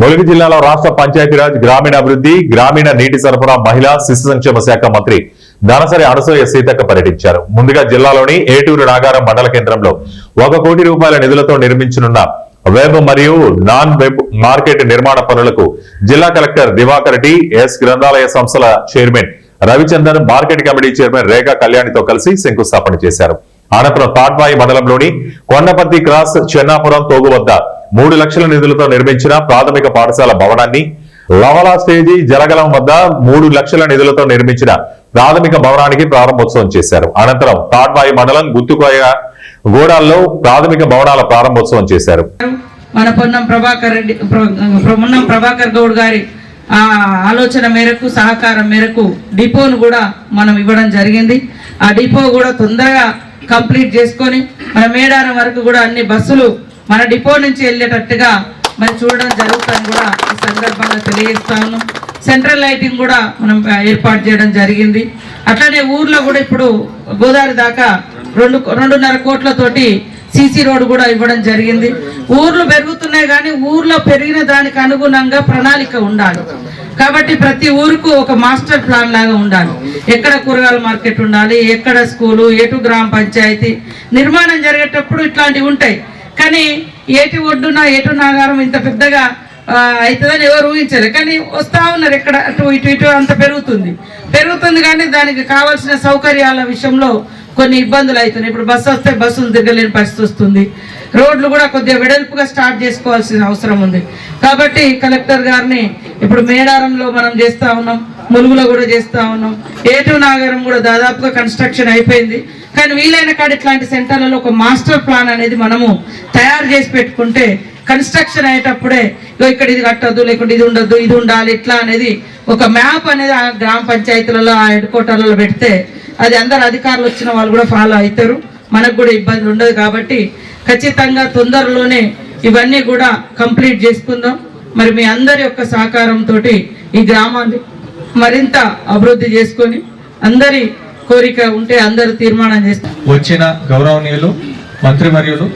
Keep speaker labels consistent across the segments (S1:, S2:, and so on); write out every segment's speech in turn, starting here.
S1: ములుగు జిల్లాలో రాష్ట్ర పంచాయతీరాజ్ గ్రామీణాభివృద్ధి గ్రామీణ నీటి సరఫరా మహిళా శిశు సంక్షేమ శాఖ మంత్రి దానసరి అనసూయ సీతక్క పర్యటించారు. ముందుగా జిల్లాలోని ఏటూరు నాగారం మండల కేంద్రంలో 1 కోటి రూపాయల నిధులతో నిర్మించనున్న వెబ్ మరియు నాన్ వెబ్ మార్కెట్ నిర్మాణ పనులకు జిల్లా కలెక్టర్ దివాకర్ రెడ్డి, ఎస్ గ్రంథాలయ సంస్థల chairman Ravichandan, market committee chairman రేఖా కళ్యాణితో కలిసి శంకుస్థాపన చేశారు. అనంతరం తాడ్వాయి మండలంలోని కొండపర్తి క్రాస్ చెన్నాపురం తోగు వద్ద 3 లక్షల నిధులతో నిర్మించిన ప్రాథమిక పాఠశాల భవనాన్ని, లవలా స్టేజీ జలగలం వద్ద 3 లక్షల నిధులతో నిర్మించిన ప్రాథమిక భవనానికి ప్రారంభోత్సవం చేశారు. అనంతరం తాడ్వాయి మండలం గుత్తుకోయ గోడాల్లో ప్రాథమిక భవనాల ప్రారంభోత్సవం చేశారు.
S2: మన పొన్నం ప్రభాకర్ గౌడ్ గారి ఆలోచన మేరకు, సహకారం మేరకు డిపోను కూడా మనం ఇవ్వడం జరిగింది. ఆ డిపో కూడా తొందరగా కంప్లీట్ చేసుకొని మన మేడారం వరకు కూడా అన్ని బస్సులు మన డిపో నుంచి వెళ్ళేటట్టుగా మరి చూడడం జరుగుతుందని కూడా ఈ సందర్భంగా తెలియజేస్తాను. సెంట్రల్ లైటింగ్ కూడా మనం ఏర్పాటు చేయడం జరిగింది. అట్లనే ఊర్లో కూడా ఇప్పుడు గోదావరి దాకా 2.5 కోట్లతోటి సీసీ రోడ్ కూడా ఇవ్వడం జరిగింది. ఊర్లు పెరుగుతున్నాయి కానీ ఊర్లో పెరిగిన దానికి అనుగుణంగా ప్రణాళిక ఉండాలి. కాబట్టి ప్రతి ఊరుకు ఒక మాస్టర్ ప్లాన్ లాగా ఉండాలి. ఎక్కడ కూరగాయల మార్కెట్ ఉండాలి, ఎక్కడ స్కూలు, ఎటు గ్రామ పంచాయతీ నిర్మాణం జరిగేటప్పుడు ఇట్లాంటివి ఉంటాయి. కానీ ఏటి ఒడ్డున ఎటు నాగారం ఇంత పెద్దగా అవుతుందని ఎవరు ఊహించలేదు. కానీ వస్తూ ఉన్నారు, ఎక్కడ అటు ఇటు అంత పెరుగుతుంది కానీ దానికి కావాల్సిన సౌకర్యాల విషయంలో కొన్ని ఇబ్బందులు అవుతున్నాయి. ఇప్పుడు బస్సు వస్తే బస్సులు తిరగలేని పరిస్థితి వస్తుంది. రోడ్లు కూడా కొద్దిగా వెడల్పుగా స్టార్ట్ చేసుకోవాల్సిన అవసరం ఉంది. కాబట్టి కలెక్టర్ గారిని ఇప్పుడు మేడారంలో మనం చేస్తూ ఉన్నాం, ములుగులో కూడా చేస్తూ ఉన్నాం, ఏటూ నాగారం కూడా దాదాపుగా కన్స్ట్రక్షన్ అయిపోయింది. కానీ వీలైన కాడ ఇట్లాంటి సెంటర్లలో ఒక మాస్టర్ ప్లాన్ అనేది మనము తయారు చేసి పెట్టుకుంటే కన్స్ట్రక్షన్ అయ్యేటప్పుడే ఇక్కడ ఇది కట్టద్దు, లేకుంటే ఇది ఉండద్దు, ఇది ఉండాలి, ఇట్లా అనేది ఒక మ్యాప్ అనేది ఆ గ్రామ పంచాయతీలలో, ఆ హెడ్ క్వార్టర్లలో పెడితే అది అందరు అధికారులు వచ్చిన వాళ్ళు కూడా ఫాలో అవుతారు, మనకు కూడా ఇబ్బంది ఉండదు. కాబట్టి ఖచ్చితంగా తొందరలోనే ఇవన్నీ కూడా కంప్లీట్ చేసుకుందాం. మరి మీ అందరి యొక్క సహకారంతో ఈ గ్రామాన్ని మరింత అభివృద్ధి చేసుకొని అందరి కోరిక ఉంటే అందరూ తీర్మానం చేస్తారు.
S3: వచ్చిన గౌరవనీయులు మంత్రివర్యులు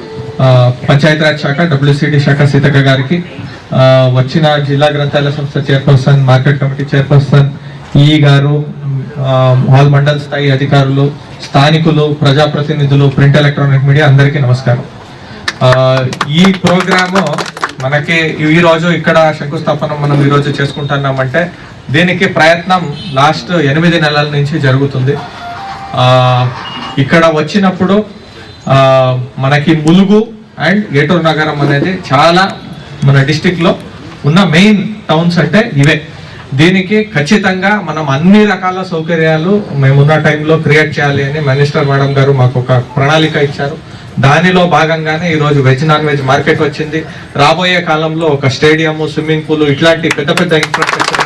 S3: పంచాయతీరాజ్ శాఖ WCD శాఖ సీతక్క గారికి, వచ్చిన జిల్లా గ్రంథాలయ సంస్థ చైర్పర్సన్, మార్కెట్ కమిటీ చైర్పర్సన్, ఈ గారు, ఆల్ మండల్ స్థాయి అధికారులు, స్థానికులు, ప్రజాప్రతినిధులు, ప్రింట్ ఎలక్ట్రానిక్ మీడియా అందరికీ నమస్కారం. ఈ ప్రోగ్రాము మనకి ఈరోజు ఇక్కడ శంకుస్థాపన మనం ఈరోజు చేసుకుంటున్నామంటే దీనికి ప్రయత్నం లాస్ట్ 8 నెలల నుంచి జరుగుతుంది. ఇక్కడ వచ్చినప్పుడు మనకి ములుగు అండ్ ఏటూరు నగరం అనేది చాలా మన డిస్టిక్లో ఉన్న మెయిన్ టౌన్స్ అంటే ఇవే. దీనికి ఖచ్చితంగా మనం అన్ని రకాల సౌకర్యాలు మేమున్న టైంలో క్రియేట్ చేయాలి అని మినిస్టర్ మేడం గారు మాకు ఒక ప్రణాళిక ఇచ్చారు. దానిలో భాగంగానే ఈరోజు వెజ్ నాన్ వెజ్ మార్కెట్ వచ్చింది. రాబోయే కాలంలో ఒక స్టేడియం, స్విమ్మింగ్ పూల్ ఇట్లాంటి పెద్ద ఇన్ఫ్రాస్ట్రక్చర్